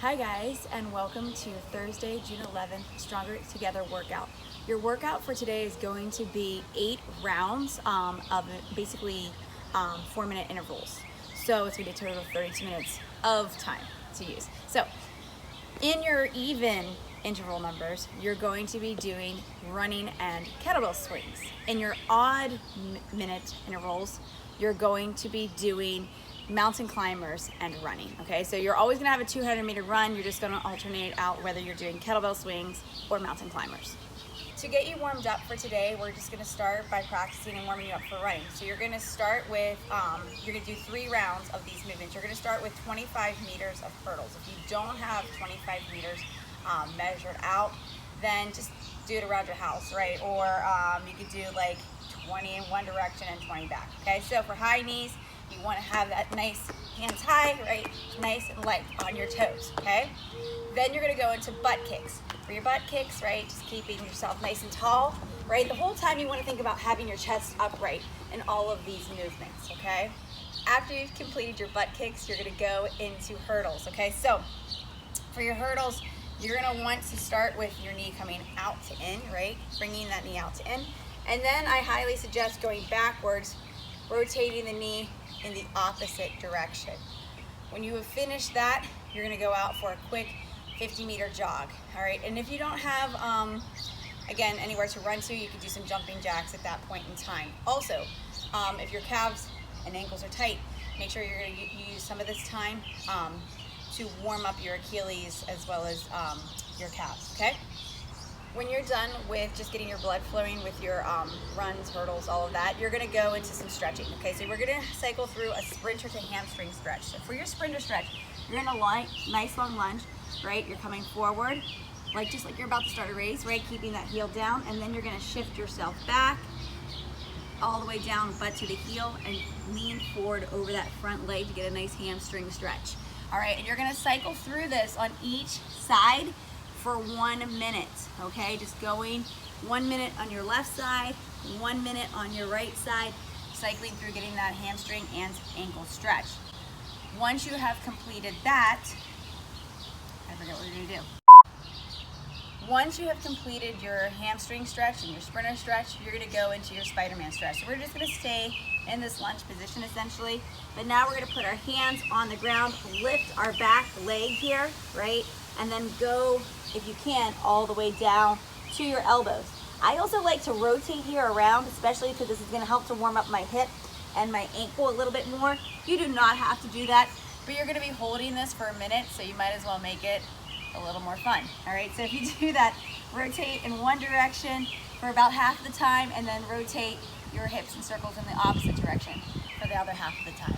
Hi guys, and welcome to Thursday, June 11th, Stronger Together workout. Your workout for today is going to be 8 rounds of basically 4-minute intervals. So it's going to be a total of 32 minutes of time to use. So in your even interval numbers, you're going to be doing running and kettlebell swings. In your odd minute intervals, you're going to be doing mountain climbers and running. Okay, so you're always gonna have a 200-meter run. You're just gonna alternate out whether you're doing kettlebell swings or mountain climbers. To get you warmed up for today, we're just gonna start by practicing and warming you up for running. So you're gonna start with, you're gonna do 3 rounds of these movements. You're gonna start with 25 meters of hurdles. If you don't have 25 meters measured out, then just do it around your house, right? Or you could do like 20 in one direction and 20 back, okay? So for high knees, you want to have that nice hands high, right? Nice and light on your toes, okay? Then you're going to go into butt kicks. For your butt kicks, right, just keeping yourself nice and tall, right? The whole time you want to think about having your chest upright in all of these movements, okay? After you've completed your butt kicks, you're going to go into hurdles, okay? So for your hurdles, you're going to want to start with your knee coming out to in, right? Bringing that knee out to in. And then I highly suggest going backwards, rotating the knee in the opposite direction. When you have finished that, you're gonna go out for a quick 50-meter jog, all right? And if you don't have, again, anywhere to run to, you can do some jumping jacks at that point in time. Also, if your calves and ankles are tight, make sure you're gonna use some of this time to warm up your Achilles as well as your calves, okay? When you're done with just getting your blood flowing with your runs, hurdles, all of that, you're gonna go into some stretching, okay? So we're gonna cycle through a sprinter to hamstring stretch. So for your sprinter stretch, you're in a nice long lunge, right? You're coming forward, just like you're about to start a race, right? Keeping that heel down, and then you're gonna shift yourself back, all the way down, butt to the heel, and lean forward over that front leg to get a nice hamstring stretch. All right, and you're gonna cycle through this on each side for 1 minute, okay? Just going 1 minute on your left side, 1 minute on your right side, cycling through getting that hamstring and ankle stretch. Once you have completed that, I forget what we're gonna do. Once you have completed your hamstring stretch and your sprinter stretch, you're gonna go into your Spiderman stretch. So we're just gonna stay in this lunge position essentially, but now we're gonna put our hands on the ground, lift our back leg here, right? And then go, if you can, all the way down to your elbows. I also like to rotate here around, especially because this is gonna help to warm up my hip and my ankle a little bit more. You do not have to do that, but you're gonna be holding this for a minute, so you might as well make it a little more fun. All right, so if you do that, rotate in one direction for about half the time, and then rotate your hips in circles in the opposite direction for the other half of the time.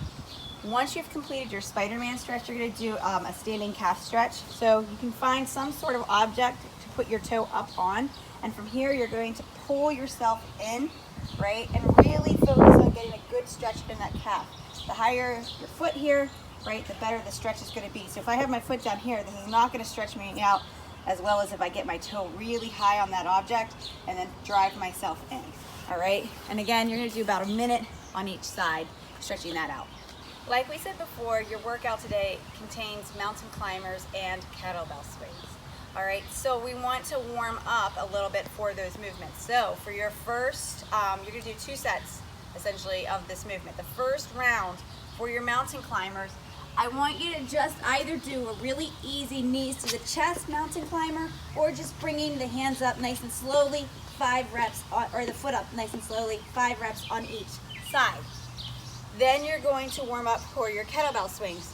Once you've completed your Spiderman stretch, you're going to do a standing calf stretch. So you can find some sort of object to put your toe up on. And from here, you're going to pull yourself in, right? And really focus on getting a good stretch in that calf. The higher your foot here, right, the better the stretch is going to be. So if I have my foot down here, this is not going to stretch me out as well as if I get my toe really high on that object and then drive myself in, all right? And again, you're going to do about a minute on each side, stretching that out. Like we said before, your workout today contains mountain climbers and kettlebell swings. All right, so we want to warm up a little bit for those movements. So for your first, you're gonna do 2 sets, essentially, of this movement. The first round for your mountain climbers, I want you to just either do a really easy knees to the chest mountain climber, or just bringing the hands up nice and slowly, 5 reps, or the foot up nice and slowly, 5 reps on each side. Then you're going to warm up for your kettlebell swings.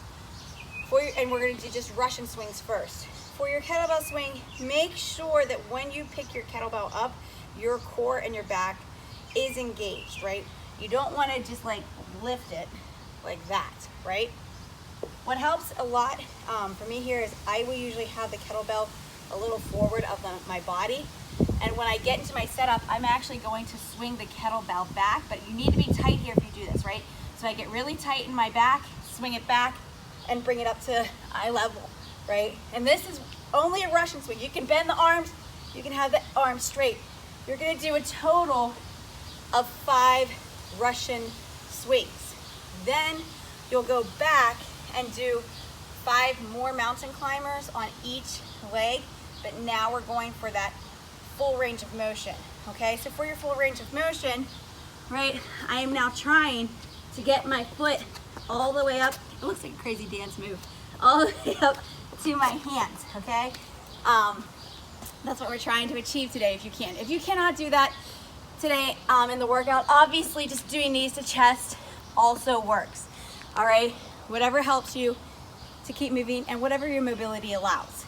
And we're going to do just Russian swings first. For your kettlebell swing, make sure that when you pick your kettlebell up, your core and your back is engaged, right? You don't want to just lift it like that, right? What helps a lot for me here is I will usually have the kettlebell a little forward of my body. And when I get into my setup, I'm actually going to swing the kettlebell back, but you need to be tight here if you do this, right? So I get really tight in my back, swing it back, and bring it up to eye level, right? And this is only a Russian swing. You can bend the arms, you can have the arms straight. You're gonna do a total of 5 Russian swings. Then you'll go back and do 5 more mountain climbers on each leg, but now we're going for that full range of motion, okay? So for your full range of motion, right, I am now trying to get my foot all the way up. It looks like a crazy dance move. All the way up to my hands, okay? That's what we're trying to achieve today if you can. If you cannot do that today in the workout, obviously just doing knees to chest also works, all right? Whatever helps you to keep moving and whatever your mobility allows.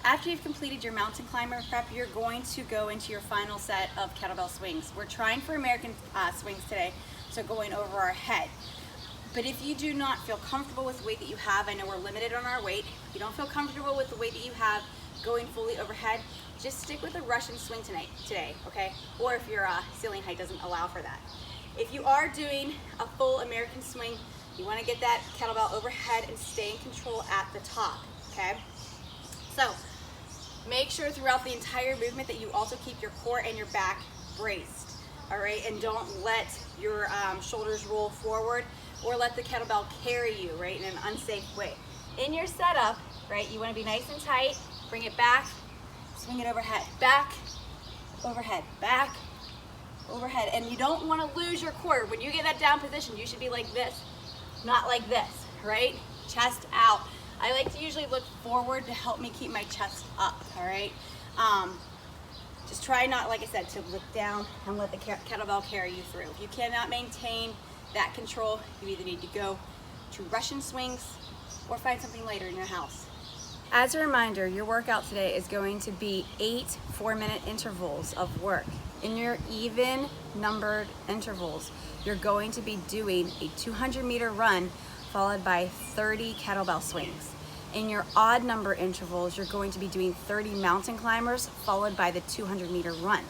After you've completed your mountain climber prep, you're going to go into your final set of kettlebell swings. We're trying for American swings today, so going over our head. But if you do not feel comfortable with the weight that you have, I know we're limited on our weight. If you don't feel comfortable with the weight that you have going fully overhead, just stick with a Russian swing today, okay? Or if your ceiling height doesn't allow for that. If you are doing a full American swing, you want to get that kettlebell overhead and stay in control at the top, okay? So make sure throughout the entire movement that you also keep your core and your back braced, all right? And don't let your shoulders roll forward or let the kettlebell carry you, right, in an unsafe way. In your setup, right, you want to be nice and tight, bring it back, swing it overhead, back, overhead, back, overhead. And you don't want to lose your core. When you get that down position, you should be like this, not like this, right? Chest out. I like to usually look forward to help me keep my chest up, all right? Just try not, like I said, to look down and let the kettlebell carry you through. If you cannot maintain that control, you either need to go to Russian swings or find something later in your house. As a reminder, your workout today is going to be 8 4-minute intervals of work. In your even numbered intervals, you're going to be doing a 200-meter run followed by 30 kettlebell swings. In your odd number intervals, you're going to be doing 30 mountain climbers followed by the 200-meter run.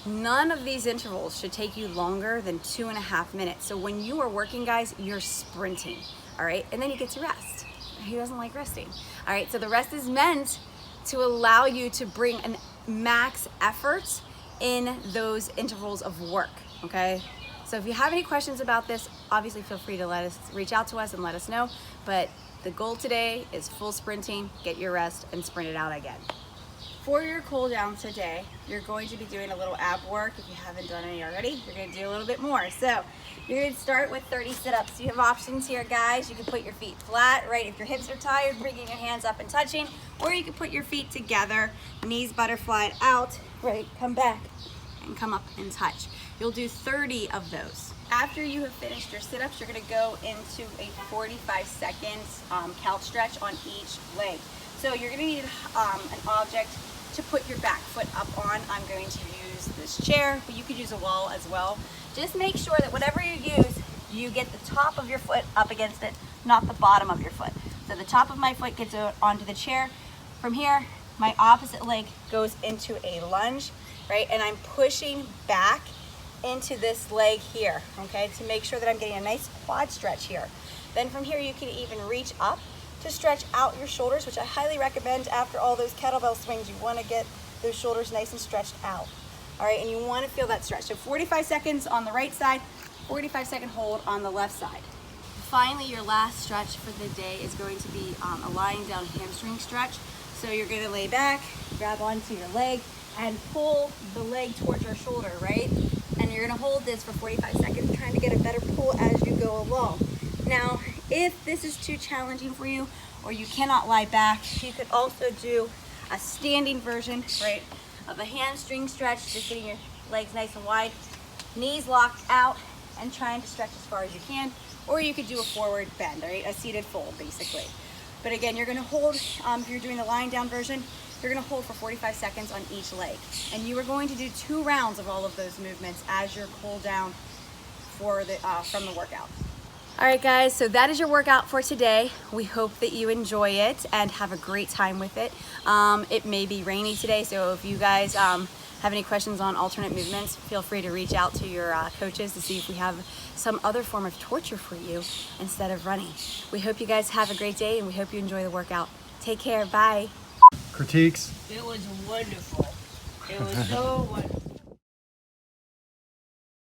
None of these intervals should take you longer than 2.5 minutes. So when you are working, guys, you're sprinting, all right? And then you get to rest. Who doesn't like resting? All right, so the rest is meant to allow you to bring a max effort in those intervals of work, okay? So if you have any questions about this, obviously feel free to reach out to us and let us know. But the goal today is full sprinting, get your rest, and sprint it out again. For your cool down today, you're going to be doing a little ab work. If you haven't done any already, you're going to do a little bit more. So you're going to start with 30 sit-ups. You have options here, guys. You can put your feet flat, right? If your hips are tired, bringing your hands up and touching, or you can put your feet together, knees butterflied out, right? Come back and come up and touch. You'll do 30 of those. After you have finished your sit-ups, you're going to go into a 45 seconds couch stretch on each leg. So you're going to need an object to put your back foot up on. I'm going to use this chair, but you could use a wall as well. Just make sure that whatever you use, you get the top of your foot up against it, not the bottom of your foot. So the top of my foot gets onto the chair. From here, my opposite leg goes into a lunge, right? And I'm pushing back into this leg here, okay? To make sure that I'm getting a nice quad stretch here. Then from here, you can even reach up to stretch out your shoulders, which I highly recommend after all those kettlebell swings. You want to get those shoulders nice and stretched out. All right, and you want to feel that stretch. So 45 seconds on the right side, 45-second hold on the left side. Finally, your last stretch for the day is going to be a lying down hamstring stretch. So you're going to lay back, grab onto your leg, and pull the leg towards your shoulder, right? And you're going to hold this for 45 seconds, trying to get a better pull as you go along. Now, if this is too challenging for you or you cannot lie back, you could also do a standing version, right, of a hamstring stretch, just getting your legs nice and wide, knees locked out, and trying to stretch as far as you can. Or you could do a forward bend, right, a seated fold, basically. But again, you're going to hold, if you're doing the lying down version, you're going to hold for 45 seconds on each leg. And you are going to do 2 rounds of all of those movements as your cool down for the, from the workout. All right, guys, so that is your workout for today. We hope that you enjoy it and have a great time with it. It may be rainy today, so if you guys have any questions on alternate movements, feel free to reach out to your coaches to see if we have some other form of torture for you instead of running. We hope you guys have a great day, and we hope you enjoy the workout. Take care. Bye. Critiques? It was wonderful. It was so wonderful.